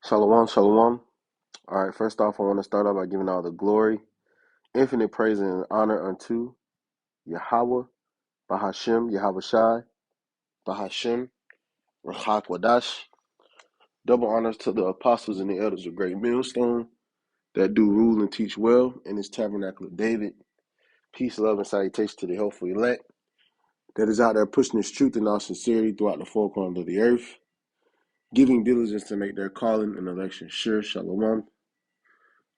Shalom, shalom. All right, first off, I want to start off by giving all the glory, infinite praise, and honor unto Yahweh, Bahashem, Yahweh Shai, Bahashem, Rachak Wadash. Double honors to the apostles and the elders of Great Millstone that do rule and teach well in this tabernacle of David. Peace, love, and salutation to the helpful elect that is out there pushing this truth in all sincerity throughout the four corners of the earth, giving diligence to make their calling and election sure. Shalom.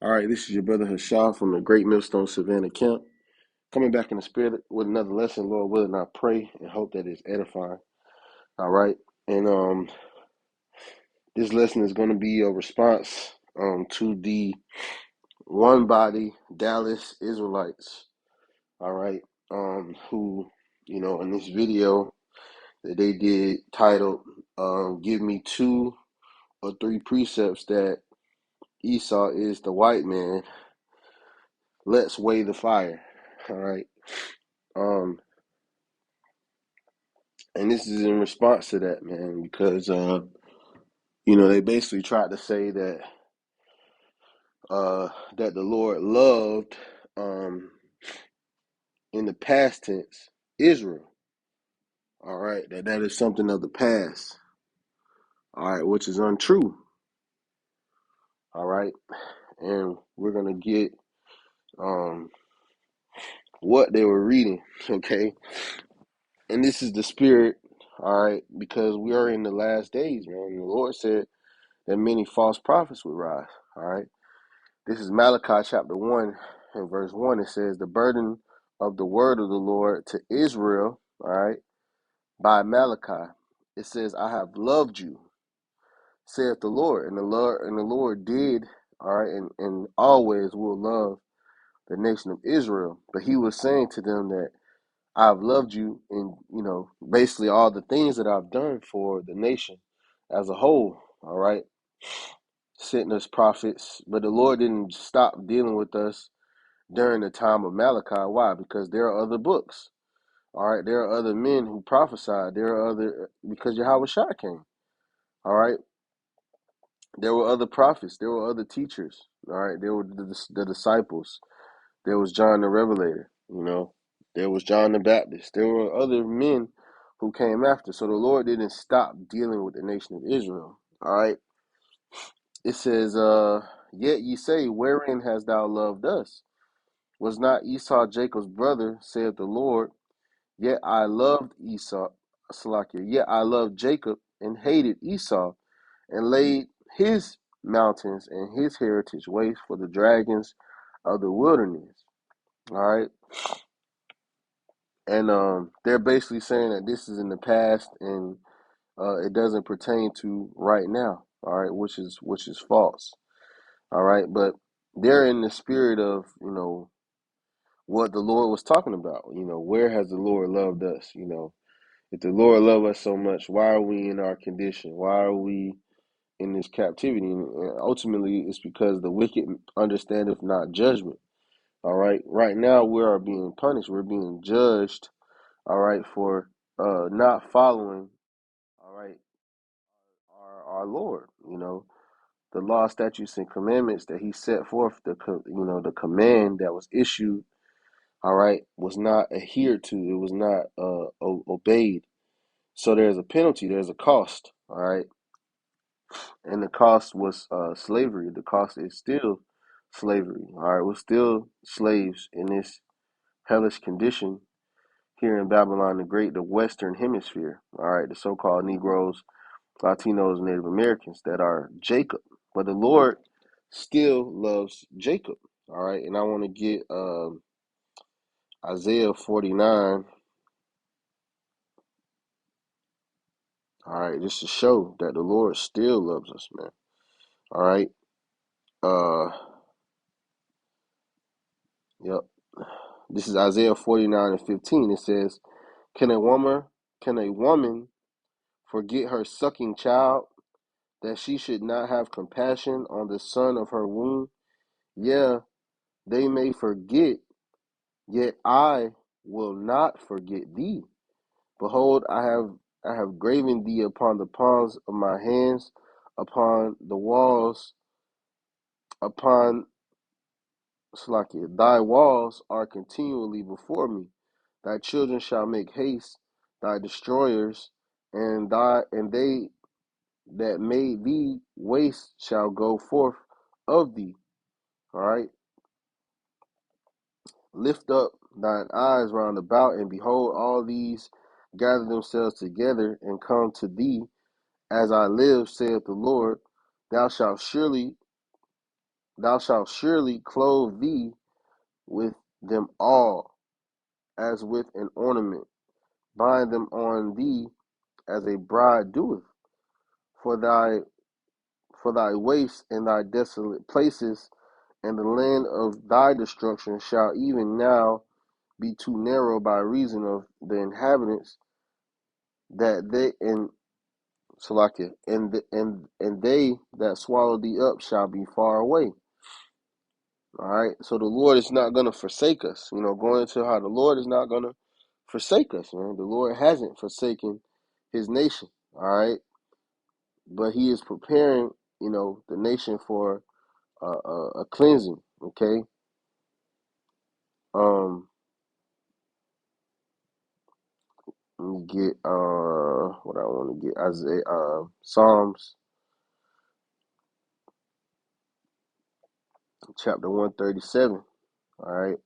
All right, this is your brother Hashah from the Great Millstone Savannah Camp. Coming back in the spirit with another lesson, Lord willing, I pray and hope that it's edifying. All right. And this lesson is going to be a response to the one body Dallas Israelites. All right. Who, in this video that they did titled Give Me 2 or 3 Precepts That Esau is the White Man. Let's weigh the fire. All right. And this is in response to that, man, because they basically tried to say that that the Lord loved in the past tense Israel. All right, that is something of the past. All right, which is untrue. All right, and we're gonna get what they were reading. Okay, and this is the spirit. All right, because we are in the last days, man. And the Lord said that many false prophets would rise. All right. This is Malachi chapter 1 and verse 1. It says, the burden of the word of the Lord to Israel, all right, by Malachi. It says, I have loved you, saith the Lord. And the Lord did, all right, and always will love the nation of Israel. But he was saying to them that I've loved you in, basically all the things that I've done for the nation as a whole, all right, sent us prophets. But the Lord didn't stop dealing with us during the time of Malachi. Why? Because there are other books. All right. There are other men who prophesied. There are because Yahweh Shai came. All right. There were other prophets. There were other teachers. All right. There were the disciples. There was John the Revelator. There was John the Baptist. There were other men who came after. So the Lord didn't stop dealing with the nation of Israel. All right. It says, yet ye say, wherein hast thou loved us? Was not Esau Jacob's brother, saith the Lord? Yet I loved Esau, Salakia. Yet I loved Jacob and hated Esau, and laid his mountains and his heritage waste for the dragons of the wilderness. All right, and they're basically saying that this is in the past and it doesn't pertain to right now. All right, which is false. All right, but they're in the spirit of what the Lord was talking about. Where has the Lord loved us? If the Lord loved us so much, why are we in our condition? Why are we in this captivity? And ultimately, it's because the wicked understandeth not judgment. All right. Right now, we are being punished. We're being judged. All right, for not following. All right, our Lord. The law, statutes, and commandments that He set forth. The command that was issued. All right, was not adhered to. It was not obeyed. So there's a penalty, there's a cost, all right? And the cost was slavery. The cost is still slavery, all right? We're still slaves in this hellish condition here in Babylon the Great, the Western Hemisphere, all right? The so-called Negroes, Latinos, Native Americans that are Jacob. But the Lord still loves Jacob, all right? And I want to get Isaiah 49, all right, just to show that the Lord still loves us, man, all right? Uh, yep. This is Isaiah 49 and 15. It says, Can a woman forget her sucking child, that she should not have compassion on the son of her womb? Yeah, they may forget, yet I will not forget thee. Behold, I have graven thee upon the palms of my hands. upon the walls, upon Slakia, thy walls are continually before me. Thy children shall make haste, thy destroyers, and they that made thee waste shall go forth of thee. All right. Lift up thine eyes round about, and behold, all these gather themselves together and come to thee. As I live, saith the Lord, thou shalt surely, thou shalt surely clothe thee with them all, as with an ornament. Bind them on thee as a bride doeth. For thy for thy waste and thy desolate places, and the land of thy destruction shall even now be too narrow by reason of the inhabitants, that they and Salakia and they that swallow thee up shall be far away. All right, so the Lord is not going to forsake us. Going into how the Lord is not going to forsake us, man. The Lord hasn't forsaken His nation. All right, but He is preparing, the nation for a cleansing. Okay. Let me get what I want to get. Isaiah, Psalms chapter 137. All right.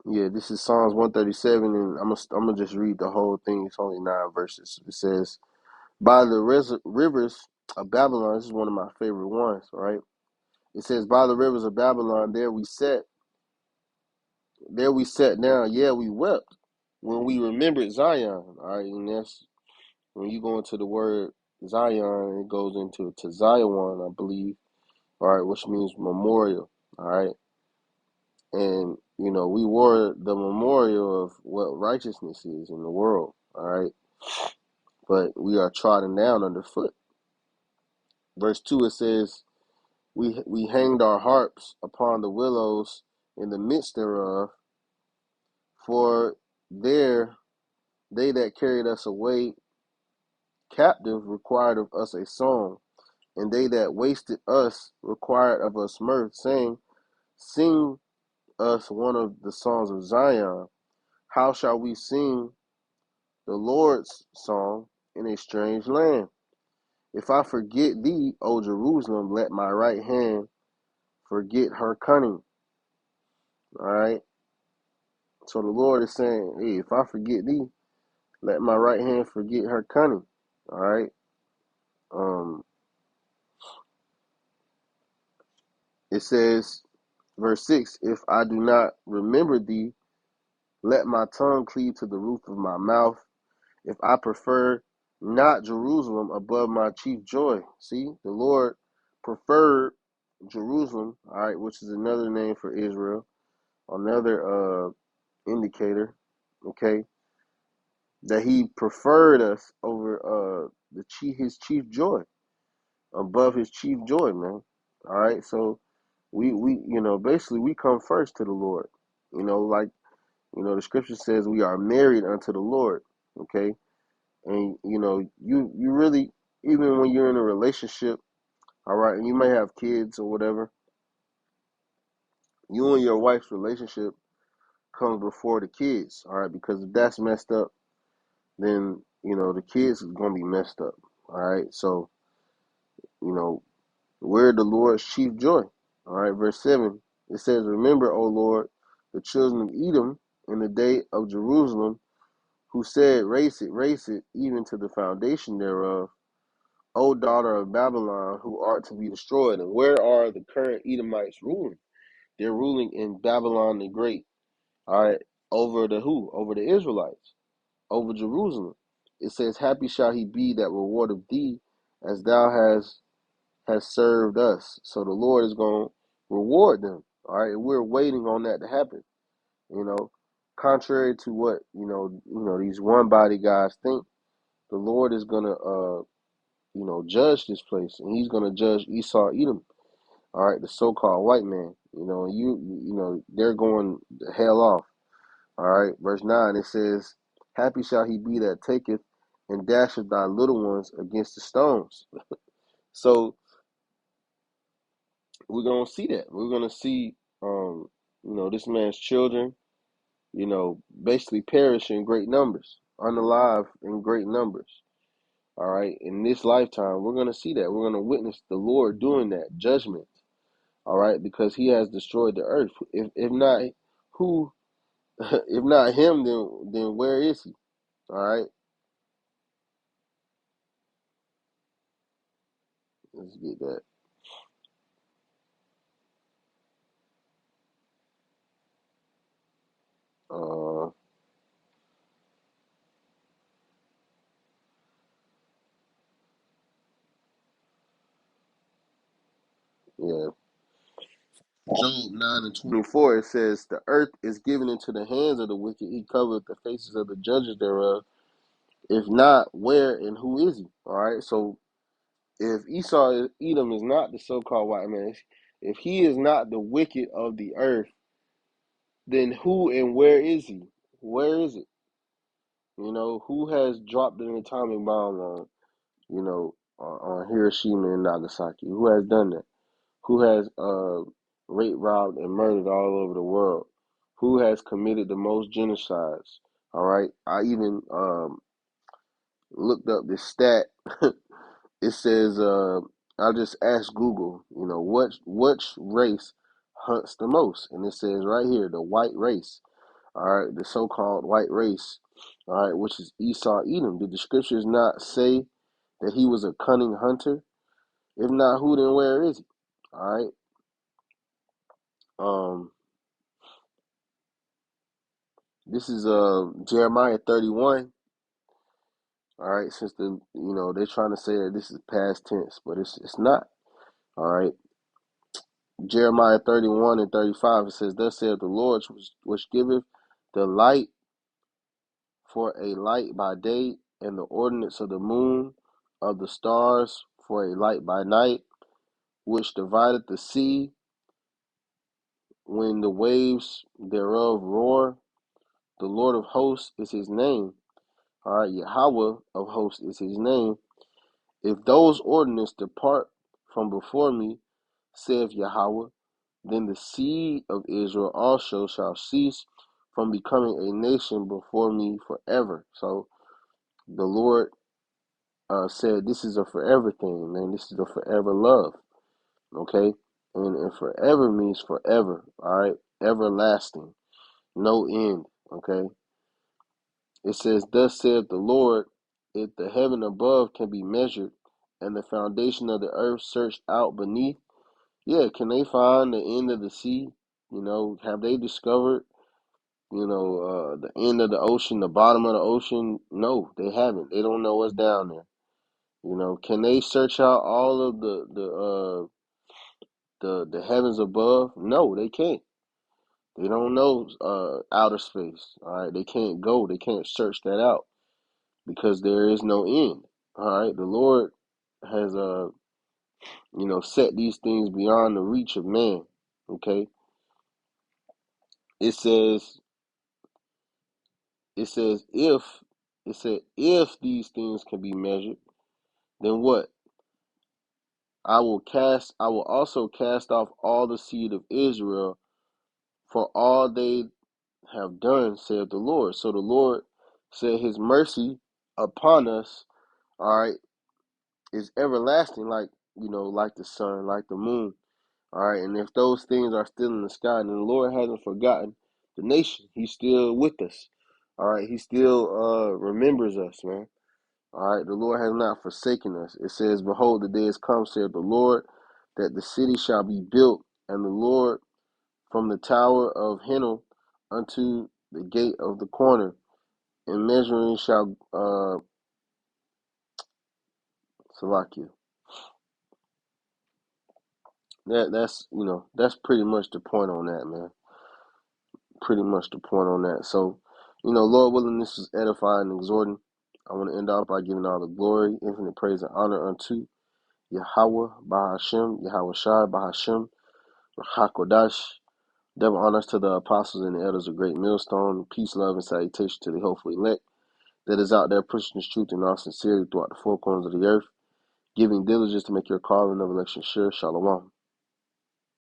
Yeah, this is Psalms 137, and I'm gonna just read the whole thing. It's only 9 verses. It says, "By the rivers of Babylon." This is one of my favorite ones. All right. It says, "By the rivers of Babylon, there we sat down. Yeah, we wept when we remembered Zion." All right, and that's when you go into the word Zion, it goes into to Zion, I believe. All right, which means memorial. All right, and we were the memorial of what righteousness is in the world. All right, but we are trodden down underfoot. Verse 2, it says, we hanged our harps upon the willows in the midst thereof, for there they that carried us away captive required of us a song, and they that wasted us required of us mirth, saying, Sing us one of the songs of Zion. How shall we sing the Lord's song in a strange land? If I forget thee, O Jerusalem, let my right hand forget her cunning. All right. So the Lord is saying, hey, if I forget thee, let my right hand forget her cunning. All right. Um, it says, verse 6, if I do not remember thee, let my tongue cleave to the roof of my mouth. If I prefer not Jerusalem above my chief joy. See, the Lord preferred Jerusalem, all right, which is another name for Israel, another indicator, okay, that He preferred us over his chief joy, above his chief joy, man. All right, so we basically we come first to the Lord, like the scripture says we are married unto the Lord, okay. And you really, even when you're in a relationship, all right, and you may have kids or whatever, you and your wife's relationship comes before the kids, all right, because if that's messed up, then the kids is gonna be messed up. All right, so you know we're the Lord's chief joy. All right, verse 7, it says, remember, O Lord, the children of Edom in the day of Jerusalem, who said, raise it even to the foundation thereof, O daughter of Babylon, who art to be destroyed. And where are the current Edomites ruling? They're ruling in Babylon the Great. All right, over the who? Over the Israelites, over Jerusalem. It says, happy shall he be that rewardeth thee, as thou has served us. So the Lord is going to reward them. All right, and we're waiting on that to happen. Contrary to what these one body guys think, the Lord is going to judge this place, and He's going to judge Esau, Edom. All right, the so-called white man. And they're going the hell off. All right, verse 9, it says, happy shall he be that taketh and dasheth thy little ones against the stones. So we're gonna see that. We're gonna see, this man's children, basically perish in great numbers, unalive in great numbers. All right, in this lifetime, we're gonna see that. We're gonna witness the Lord doing that judgment. All right, because He has destroyed the earth. If not who, if not Him, then where is He? All right, let's get that. Uh, yeah. Job 9:24, it says, the earth is given into the hands of the wicked. He covered the faces of the judges thereof. If not, where and who is He? All right. So if Edom is not the so-called white man, if he is not the wicked of the earth, then who and where is He? Where is it? Who has dropped an atomic bomb on Hiroshima and Nagasaki? Who has done that? Who has raped, robbed, and murdered all over the world? Who has committed the most genocides? All right. I even looked up this stat. It says, I just asked Google, which race hunts the most? And it says right here, the white race. All right, the so-called white race. All right, which is Esau Edom. Did the scriptures not say that he was a cunning hunter? If not, who then where is he? All right. This is Jeremiah 31. All right, since they're trying to say that this is past tense, but it's not. All right. Jeremiah 31:35, it says, thus saith the Lord, which giveth the light for a light by day, and the ordinance of the moon, of the stars for a light by night, which divideth the sea when the waves thereof roar. The Lord of hosts is His name. All right, Yahweh of hosts is His name. If those ordinances depart from before me, saith Yahweh, then the seed of Israel also shall cease from becoming a nation before me forever. So the Lord said this is a forever thing, man. This is a forever love, okay? And forever means forever, all right? Everlasting, no end, okay? It says, thus saith the Lord, if the heaven above can be measured and the foundation of the earth searched out beneath, yeah, can they find the end of the sea? Have they discovered, the end of the ocean, the bottom of the ocean? No, they haven't. They don't know what's down there. Can they search out all of the heavens above? No, they can't. They don't know outer space. All right, they can't go. They can't search that out because there is no end. All right, the Lord has set these things beyond the reach of man. Okay, it says it says if these things can be measured, then what? I will also cast off all the seed of Israel for all they have done, saith the Lord. So the Lord said His mercy upon us, all right, is everlasting, like the sun, like the moon. All right, and if those things are still in the sky, then the Lord hasn't forgotten the nation. He's still with us. All right, He still remembers us, man. All right, the Lord has not forsaken us. It says, behold, the days come, saith the Lord, that the city shall be built, and the Lord from the tower of Hinnom unto the gate of the corner, and measuring shall Salakia. That's pretty much the point on that, man. Pretty much the point on that. So, Lord willing, this is edifying and exhorting. I want to end off by giving all the glory, infinite praise, and honor unto Yahweh Bahashem, Yahweh Shai Bahashem, Hakodash, Double honors to the apostles and the elders of Great Millstone. Peace, love, and salutation to the hopeful elect that is out there pushing this truth in all sincerity throughout the four corners of the earth, giving diligence to make your calling of election sure. Shalom.